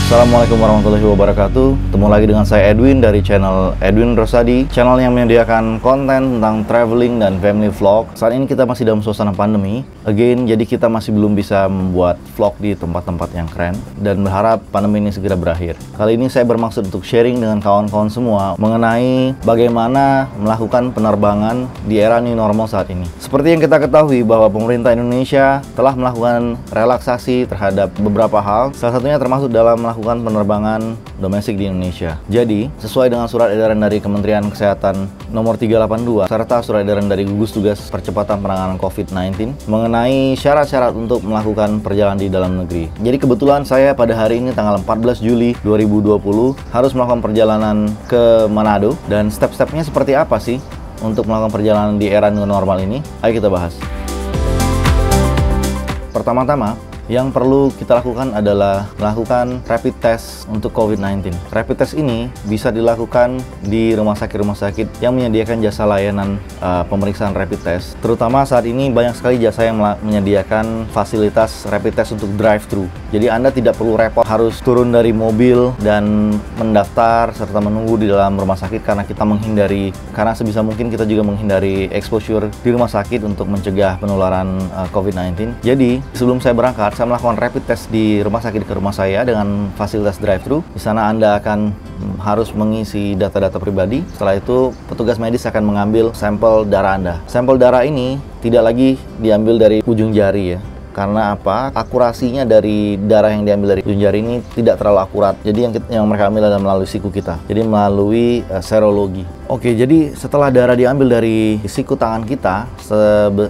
Assalamualaikum warahmatullahi wabarakatuh. Ketemu lagi dengan saya Edwin dari channel Edwin Rosadi, channel yang menyediakan konten tentang traveling dan family vlog. Saat ini kita masih dalam suasana pandemi jadi kita masih belum bisa membuat vlog di tempat-tempat yang keren dan berharap pandemi ini segera berakhir. Kali ini saya bermaksud untuk sharing dengan kawan-kawan semua mengenai bagaimana melakukan penerbangan di era new normal saat ini. Seperti yang kita ketahui bahwa pemerintah Indonesia telah melakukan relaksasi terhadap beberapa hal, salah satunya termasuk dalam melakukan penerbangan domestik di Indonesia. Jadi, sesuai dengan surat edaran dari Kementerian Kesehatan nomor 382 serta surat edaran dari Gugus Tugas Percepatan Penanganan COVID-19 mengenai syarat-syarat untuk melakukan perjalanan di dalam negeri. Jadi kebetulan saya pada hari ini tanggal 14 Juli 2020 harus melakukan perjalanan ke Manado, dan step-stepnya seperti apa sih untuk melakukan perjalanan di era new normal ini? Ayo kita bahas. Pertama-tama, yang perlu kita lakukan adalah melakukan rapid test untuk COVID-19. Rapid test ini bisa dilakukan di rumah sakit yang menyediakan jasa layanan pemeriksaan rapid test. Terutama saat ini banyak sekali jasa yang menyediakan fasilitas rapid test untuk drive-thru. Jadi Anda tidak perlu repot harus turun dari mobil dan mendaftar serta menunggu di dalam rumah sakit, karena sebisa mungkin kita juga menghindari exposure di rumah sakit untuk mencegah penularan COVID-19. Jadi sebelum saya berangkat, saya melakukan rapid test di rumah sakit ke rumah saya dengan fasilitas drive-thru. Di sana Anda akan harus mengisi data-data pribadi. Setelah itu, petugas medis akan mengambil sampel darah Anda. Sampel darah ini tidak lagi diambil dari ujung jari ya. Karena apa? Akurasinya dari darah yang diambil dari ujung jari ini tidak terlalu akurat. Jadi yang mereka ambil adalah melalui siku kita. Jadi melalui serologi. Oke, jadi setelah darah diambil dari siku tangan kita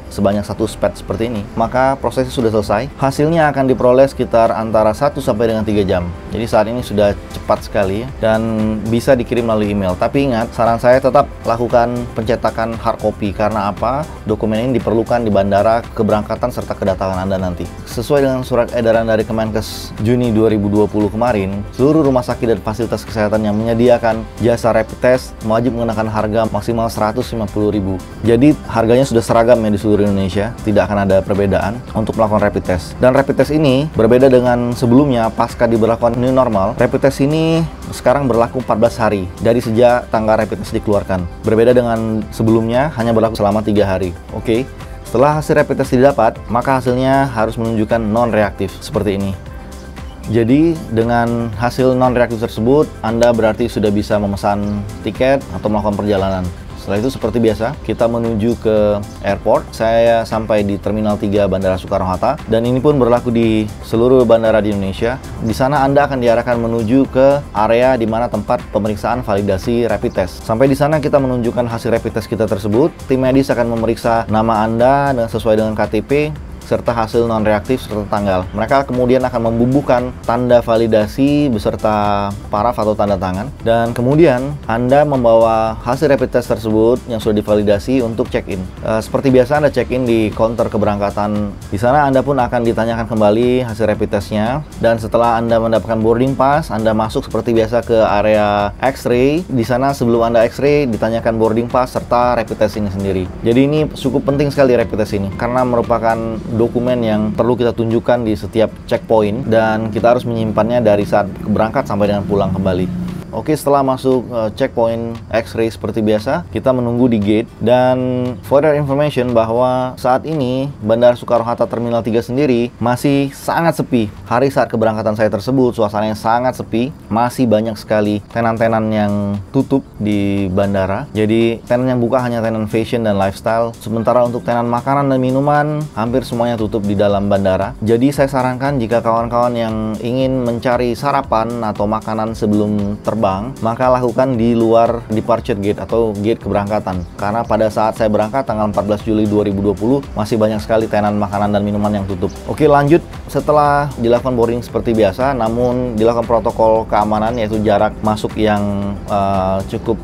sebanyak 1 spot seperti ini, maka prosesnya sudah selesai. Hasilnya akan diperoleh sekitar antara 1 sampai dengan 3 jam. Jadi saat ini sudah cepat sekali dan bisa dikirim melalui email. Tapi ingat, saran saya tetap lakukan pencetakan hard copy. Karena apa? Dokumen ini diperlukan di bandara keberangkatan serta kedatangan Anda nanti. Sesuai dengan surat edaran dari Kemenkes Juni 2020 kemarin, seluruh rumah sakit dan fasilitas kesehatan yang menyediakan jasa rapid test wajib mengenakan harga maksimal 150.000. Jadi harganya sudah seragam ya di seluruh Indonesia, tidak akan ada perbedaan untuk melakukan rapid test. Dan rapid test ini berbeda dengan sebelumnya pasca diberlakukan new normal. Rapid test ini sekarang berlaku 14 hari dari sejak tanggal rapid test dikeluarkan. Berbeda dengan sebelumnya, hanya berlaku selama 3 hari. Oke. Setelah hasil rapid test didapat, maka hasilnya harus menunjukkan non-reaktif seperti ini. Jadi dengan hasil non-reaktif tersebut, Anda berarti sudah bisa memesan tiket atau melakukan perjalanan. Setelah itu seperti biasa, kita menuju ke airport. Saya sampai di Terminal 3 Bandara Soekarno-Hatta, dan ini pun berlaku di seluruh bandara di Indonesia. Di sana Anda akan diarahkan menuju ke area di mana tempat pemeriksaan validasi rapid test. Sampai di sana kita menunjukkan hasil rapid test kita tersebut. Tim medis akan memeriksa nama Anda sesuai dengan KTP serta hasil non-reaktif serta tanggal. Mereka kemudian akan membubuhkan tanda validasi beserta paraf atau tanda tangan, dan kemudian Anda membawa hasil rapid test tersebut yang sudah divalidasi untuk check-in. Seperti biasa Anda check-in di counter keberangkatan. Di sana Anda pun akan ditanyakan kembali hasil rapid testnya, dan setelah Anda mendapatkan boarding pass, Anda masuk seperti biasa ke area X-ray. Di sana sebelum Anda X-ray ditanyakan boarding pass serta rapid test ini sendiri. Jadi ini cukup penting sekali rapid test ini karena merupakan dokumen yang perlu kita tunjukkan di setiap checkpoint, dan kita harus menyimpannya dari saat berangkat sampai dengan pulang kembali. Oke, setelah masuk checkpoint X-ray seperti biasa, kita menunggu di gate. Dan further information bahwa saat ini Bandara Soekarno-Hatta Terminal 3 sendiri masih sangat sepi. Hari saat keberangkatan saya tersebut, suasananya sangat sepi. Masih banyak sekali tenan-tenan yang tutup di bandara. Jadi tenan yang buka hanya tenan fashion dan lifestyle. Sementara untuk tenan makanan dan minuman, hampir semuanya tutup di dalam bandara. Jadi saya sarankan jika kawan-kawan yang ingin mencari sarapan atau makanan sebelum terbang, maka lakukan di luar departure gate atau gate keberangkatan. Karena pada saat saya berangkat tanggal 14 Juli 2020 masih banyak sekali tenan makanan dan minuman yang tutup. Oke, lanjut. Setelah dilakukan boarding seperti biasa, namun dilakukan protokol keamanan, yaitu jarak masuk yang cukup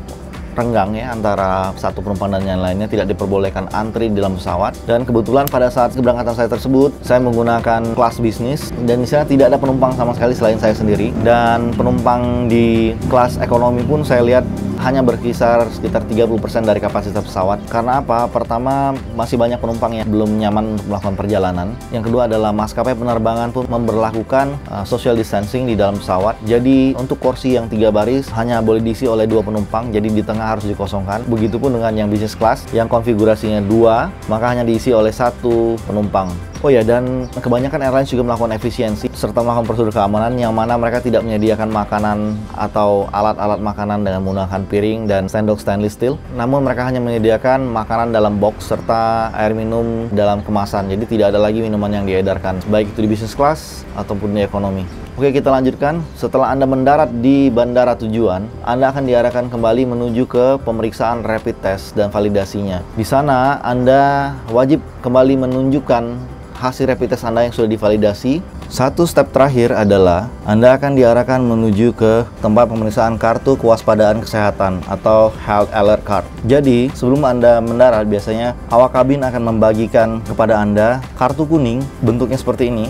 renggang ya antara satu penumpang dan yang lainnya, tidak diperbolehkan antri di dalam pesawat. Dan kebetulan pada saat keberangkatan saya tersebut, saya menggunakan kelas bisnis, dan di sana tidak ada penumpang sama sekali selain saya sendiri. Dan penumpang di kelas ekonomi pun saya lihat hanya berkisar sekitar 30% dari kapasitas pesawat. Karena apa? Pertama, masih banyak penumpang yang belum nyaman untuk melakukan perjalanan. Yang kedua adalah maskapai penerbangan pun memberlakukan social distancing di dalam pesawat. Jadi untuk kursi yang 3 baris hanya boleh diisi oleh 2 penumpang, jadi di tengah harus dikosongkan. Begitupun dengan yang business class yang konfigurasinya 2, maka hanya diisi oleh 1 penumpang. Oh ya, dan kebanyakan airlines juga melakukan efisiensi serta melakukan prosedur keamanan yang mana mereka tidak menyediakan makanan atau alat-alat makanan dengan menggunakan piring dan sendok stainless steel. Namun mereka hanya menyediakan makanan dalam box serta air minum dalam kemasan. Jadi tidak ada lagi minuman yang diedarkan, baik itu di business class ataupun di ekonomi. Oke, kita lanjutkan. Setelah Anda mendarat di bandara tujuan, Anda akan diarahkan kembali menuju ke pemeriksaan rapid test dan validasinya. Di sana, Anda wajib kembali menunjukkan hasil rapid test Anda yang sudah divalidasi. Satu step terakhir adalah Anda akan diarahkan menuju ke tempat pemeriksaan kartu kewaspadaan kesehatan atau Health Alert Card. Jadi, sebelum Anda mendarat, biasanya awak kabin akan membagikan kepada Anda kartu kuning, bentuknya seperti ini,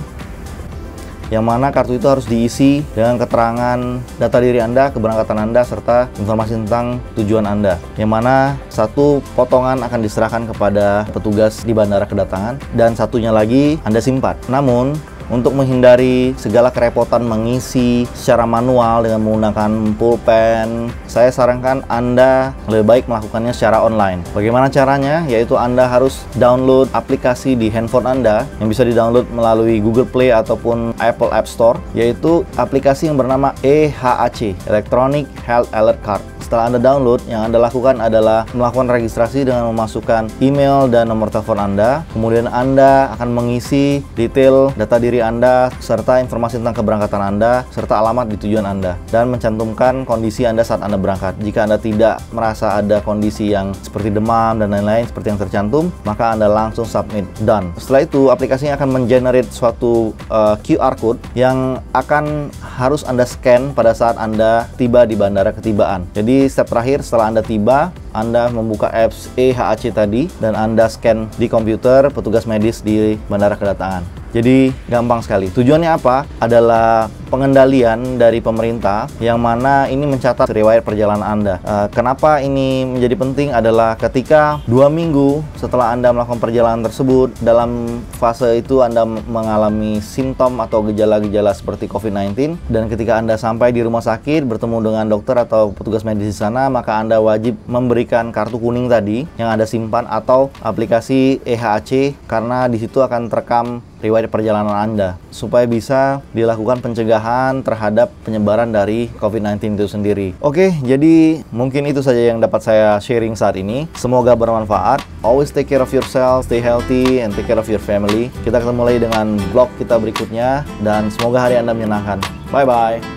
yang mana kartu itu harus diisi dengan keterangan data diri Anda, keberangkatan Anda, serta informasi tentang tujuan Anda. Yang mana satu potongan akan diserahkan kepada petugas di bandara kedatangan dan satunya lagi Anda simpan. Namun, untuk menghindari segala kerepotan mengisi secara manual dengan menggunakan pulpen, saya sarankan Anda lebih baik melakukannya secara online. Bagaimana caranya? Yaitu Anda harus download aplikasi di handphone Anda yang bisa di-download melalui Google Play ataupun Apple App Store, yaitu aplikasi yang bernama EHAC, Electronic Health Alert Card. Setelah Anda download, yang Anda lakukan adalah melakukan registrasi dengan memasukkan email dan nomor telepon Anda. Kemudian Anda akan mengisi detail data diri Anda, serta informasi tentang keberangkatan Anda, serta alamat di tujuan Anda. Dan mencantumkan kondisi Anda saat Anda berangkat. Jika Anda tidak merasa ada kondisi yang seperti demam dan lain-lain seperti yang tercantum, maka Anda langsung submit, done. Setelah itu, aplikasinya akan mengenerate suatu QR code yang akan harus Anda scan pada saat Anda tiba di bandara ketibaan. Jadi step terakhir setelah Anda tiba, Anda membuka apps EHAC tadi dan Anda scan di komputer petugas medis di bandara kedatangan. Jadi gampang sekali. Tujuannya apa? Adalah pengendalian dari pemerintah yang mana ini mencatat riwayat perjalanan Anda. Kenapa ini menjadi penting adalah ketika 2 minggu setelah Anda melakukan perjalanan tersebut, dalam fase itu Anda mengalami simptom atau gejala-gejala seperti COVID-19, dan ketika Anda sampai di rumah sakit bertemu dengan dokter atau petugas medis di sana, maka Anda wajib memberikan kartu kuning tadi yang Anda simpan atau aplikasi EHAC, karena di situ akan terekam riwayat perjalanan Anda supaya bisa dilakukan pencegahan terhadap penyebaran dari COVID-19 itu sendiri. Oke, jadi mungkin itu saja yang dapat saya sharing saat ini. Semoga bermanfaat. Always take care of yourself, stay healthy, and take care of your family. Kita ketemu lagi dengan vlog kita berikutnya, dan semoga hari Anda menyenangkan. Bye-bye.